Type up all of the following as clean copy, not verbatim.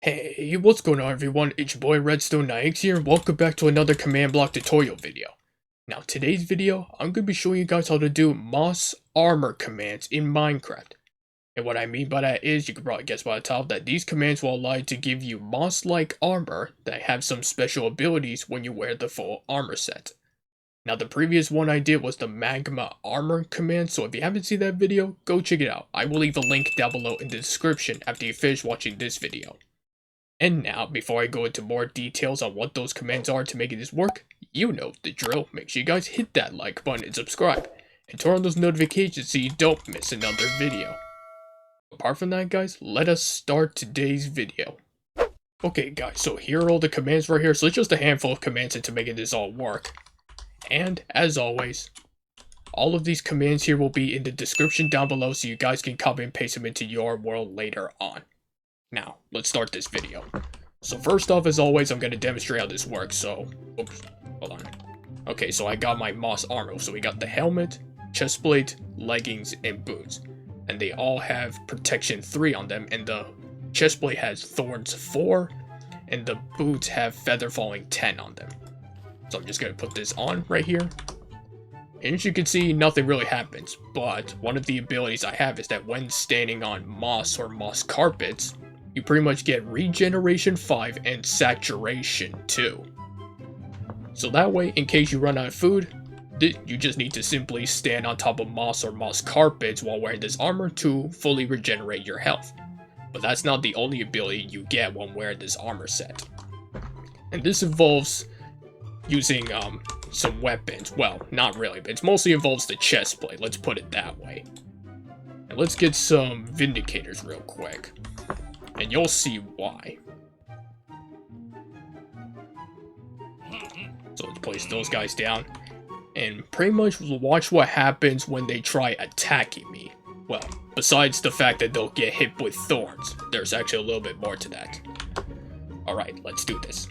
Hey, what's going on everyone? It's your boy Redstone Nix here, and welcome back to another command block tutorial video. Now today's video, I'm going to be showing you guys how to do moss armor commands in Minecraft. And what I mean by that is, you can probably guess by the title, that these commands will allow you to give you moss-like armor that have some special abilities when you wear the full armor set. Now the previous one I did was the magma armor command, so if you haven't seen that video, go check it out. I will leave a link down below in the description after you finish watching this video. And now, before I go into more details on what those commands are to making this work, you know the drill. Make sure you guys hit that like button and subscribe, and turn on those notifications so you don't miss another video. Apart from that guys, let us start today's video. Okay guys, so here are all the commands right here, so it's just a handful of commands into making this all work. And, as always, all of these commands here will be in the description down below so you guys can copy and paste them into your world later on. Now, let's start this video. So first off, as always, I'm going to demonstrate how this works, so... Oops, hold on. Okay, so I got my moss armor. So we got the helmet, chestplate, leggings, and boots. And they all have protection 3 on them, and the chestplate has thorns 4, and the boots have feather falling 10 on them. So I'm just going to put this on right here. And as you can see, nothing really happens, but one of the abilities I have is that when standing on moss or moss carpets, you pretty much get regeneration 5 and saturation 2. So that way, in case you run out of food, you just need to simply stand on top of moss or moss carpets while wearing this armor to fully regenerate your health. But that's not the only ability you get when wearing this armor set. And this involves using some weapons. Well, not really, but it mostly involves the chestplate, let's put it that way. And let's get some vindicators real quick, and you'll see why. So let's place those guys down, and pretty much watch what happens when they try attacking me. Well, besides the fact that they'll get hit with thorns, there's actually a little bit more to that. Alright, let's do this.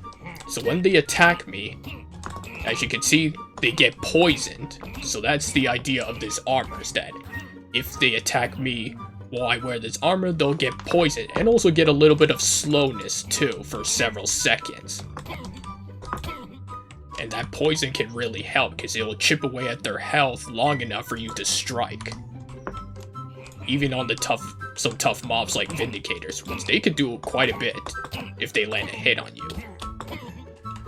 So when they attack me, as you can see, they get poisoned. So that's the idea of this armor, is that if they attack me while I wear this armor, they'll get poisoned, and also get a little bit of slowness too for several seconds. And that poison can really help, because it will chip away at their health long enough for you to strike. Even on the some tough mobs like Vindicators, which they could do quite a bit if they land a hit on you.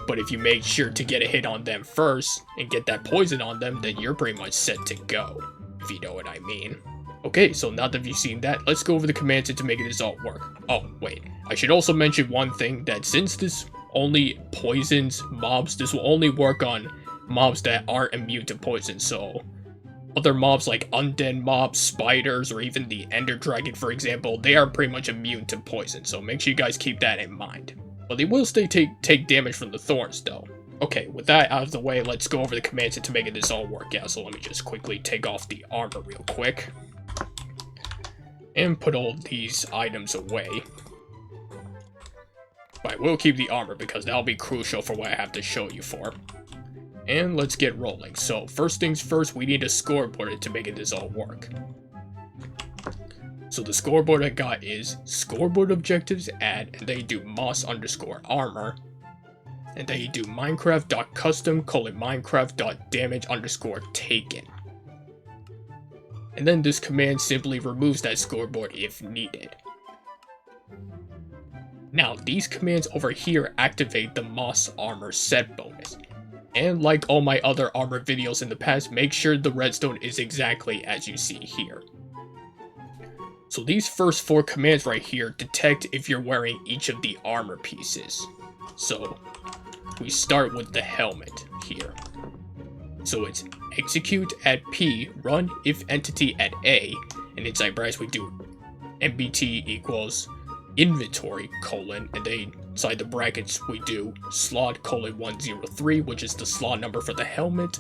But if you make sure to get a hit on them first, and get that poison on them, then you're pretty much set to go, if you know what I mean. Okay, so now that you've seen that, let's go over the commands into making this all work. Oh, wait, I should also mention one thing, that since this only poisons mobs, this will only work on mobs that aren't immune to poison, so other mobs like undead mobs, spiders, or even the ender dragon, for example, they are pretty much immune to poison, so make sure you guys keep that in mind. But they will still take damage from the thorns, though. Okay, with that out of the way, let's go over the commands into making this all work out. So let me just quickly take off the armor real quick, and put all these items away. But I will keep the armor, because that'll be crucial for what I have to show you for. And let's get rolling. So first things first, we need a scoreboard to make this all work. So the scoreboard I got is scoreboard objectives add, and then you do moss_armor, and then you do minecraft.custom:minecraft.damage_taken. And then this command simply removes that scoreboard if needed. Now these commands over here activate the moss armor set bonus. And like all my other armor videos in the past, make sure the redstone is exactly as you see here. So these first 4 commands right here detect if you're wearing each of the armor pieces. So we start with the helmet here. So it's execute at P, run if entity at A, and inside brackets we do MBT equals inventory : and then inside the brackets we do slot : 103, which is the slot number for the helmet.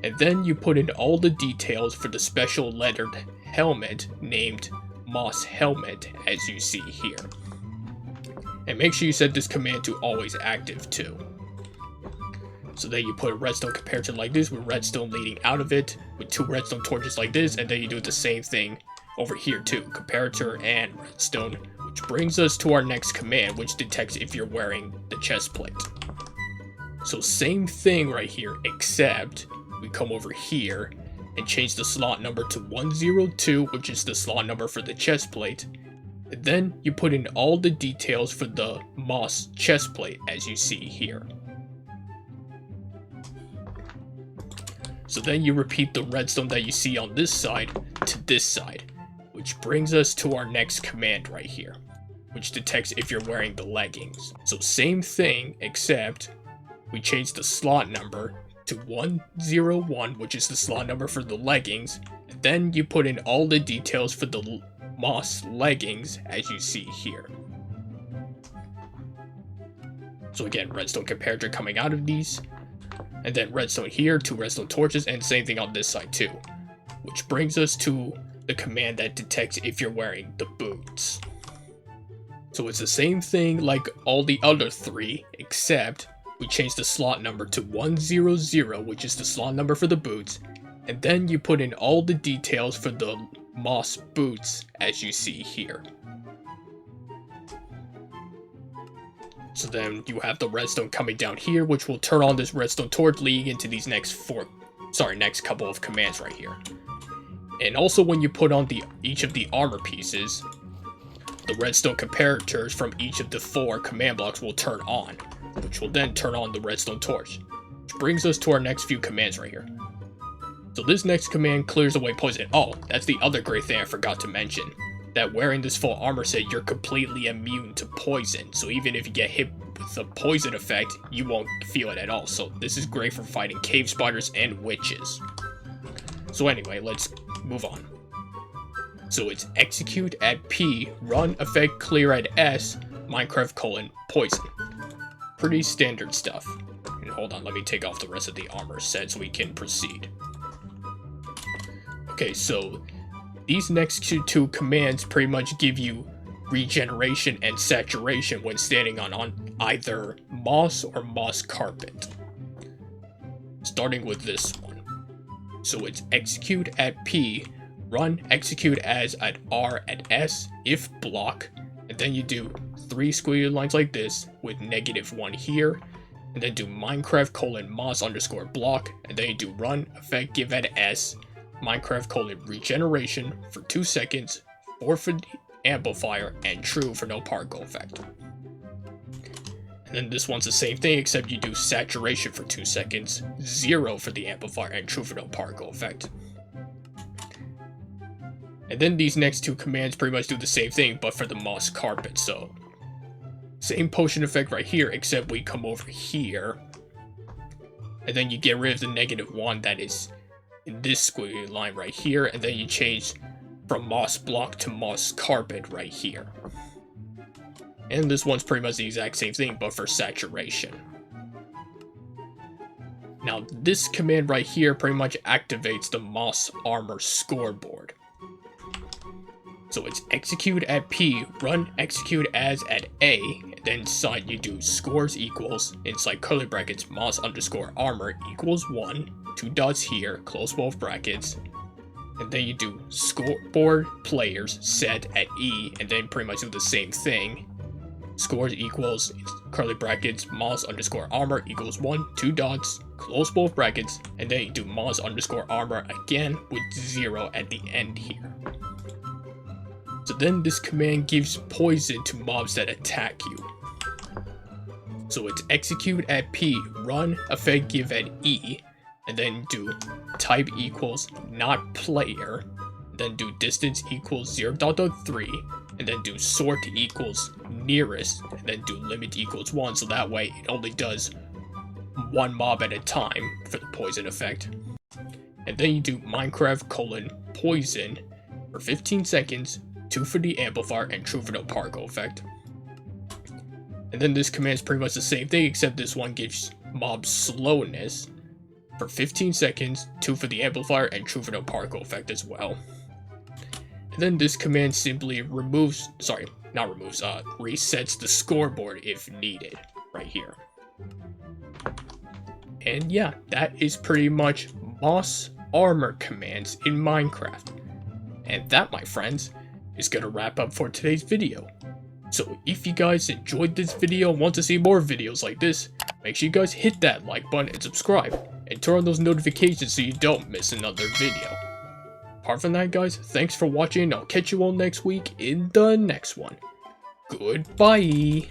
And then you put in all the details for the special lettered helmet named moss helmet, as you see here. And make sure you set this command to always active too. So then you put a redstone comparator like this, with redstone leading out of it, with 2 redstone torches like this, and then you do the same thing over here too, comparator and redstone with Which brings us to our next command, which detects if you're wearing the chest plate. So same thing right here, except we come over here and change the slot number to 102, which is the slot number for the chest plate. And then you put in all the details for the moss chest plate, as you see here. So then you repeat the redstone that you see on this side to this side, which brings us to our next command right here, which detects if you're wearing the leggings. So same thing, except we change the slot number to 101, which is the slot number for the leggings, and then you put in all the details for the moss leggings, as you see here. So again, redstone comparator coming out of these, and then redstone here, 2 redstone torches, and same thing on this side too. Which brings us to the command that detects if you're wearing the boots. So it's the same thing like all the other 3, except we change the slot number to 100, which is the slot number for the boots, and then you put in all the details for the moss boots, as you see here. So then you have the redstone coming down here, which will turn on this redstone torch, leading into these next couple of commands right here. And also when you put on each of the armor pieces, the redstone comparators from each of the 4 command blocks will turn on, which will then turn on the redstone torch. Which brings us to our next few commands right here. So this next command clears away poison. Oh, that's the other great thing I forgot to mention. That wearing this full armor set, you're completely immune to poison. So even if you get hit with the poison effect, you won't feel it at all. So this is great for fighting cave spiders and witches. So anyway, let's move on. So it's execute at P, run effect clear at S, Minecraft : poison. Pretty standard stuff. And hold on, let me take off the rest of the armor set so we can proceed. Okay, so these next 2 commands pretty much give you regeneration and saturation when standing on either moss or moss carpet. Starting with this one. So it's execute at P, run execute as at R at S, if block, and then you do 3 squiggly lines like this with -1 here, and then do Minecraft : moss _ block, and then you do run effect give at S, Minecraft : regeneration for 2 seconds, 4 for the amplifier, and true for no particle effect. And then this one's the same thing, except you do saturation for 2 seconds, 0 for the amplifier, and true for no particle effect. And then these next 2 commands pretty much do the same thing, but for the moss carpet. So same potion effect right here, except we come over here, and then you get rid of the -1 that is in this squiggly line right here, and then you change from moss block to moss carpet right here. And this one's pretty much the exact same thing, but for saturation. Now this command right here pretty much activates the moss armor scoreboard. So it's execute at P, run execute as at A, and then inside you do scores equals, inside curly brackets, moss _ armor equals 1, 2 dots here, close both brackets, and then you do scoreboard players set at E, and then pretty much do the same thing. Scores equals, curly brackets, moss _ armor equals 1, 2 dots, close both brackets, and then you do moss _ armor again with 0 at the end here. So then this command gives poison to mobs that attack you. So it's execute at P, run effect give at E, and then do type equals not player, then do distance equals 0.3, and then do sort equals nearest, and then do limit equals 1, so that way it only does 1 mob at a time for the poison effect. And then you do Minecraft : poison for 15 seconds, 2 for the amplifier, and true for no particle effect. And then this command is pretty much the same thing, except this one gives mob slowness for 15 seconds, 2 for the amplifier, and true for no particle effect as well. And then this command simply resets the scoreboard if needed, right here. And yeah, that is pretty much moss armor commands in Minecraft. And that, my friends, is going to wrap up for today's video. So if you guys enjoyed this video and want to see more videos like this, make sure you guys hit that like button and subscribe, and turn on those notifications so you don't miss another video. Apart from that guys, thanks for watching and I'll catch you all next week in the next one. Goodbye!